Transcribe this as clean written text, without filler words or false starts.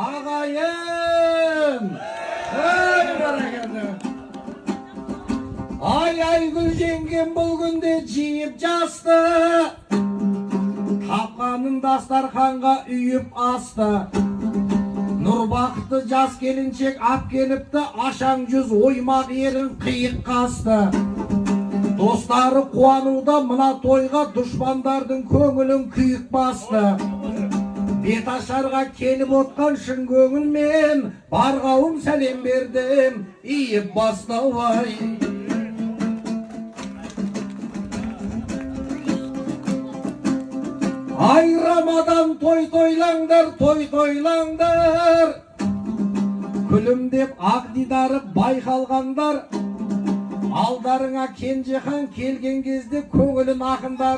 Ağayım. Aygül jengem бұл күнде жиып жасты, тапқанын дастарханға үйіп асты. Нұрбақты жас келіншек ап келіпті, ашаң жүз оймақ ерін қиық қасты. Достары қуануда мына тойға, дұшпандардың көңілін күйік басты. Бет ашарға келіп отқан шын көңілмен, барғауым сәлем бердім, иіп бастауай. Ай Рамадан той тойлаңдар, той тойлаңдар. Күлімдеп ақ дидары байқалғандар, алдарыңа Кенжехан келген кезде көңілін ақындар.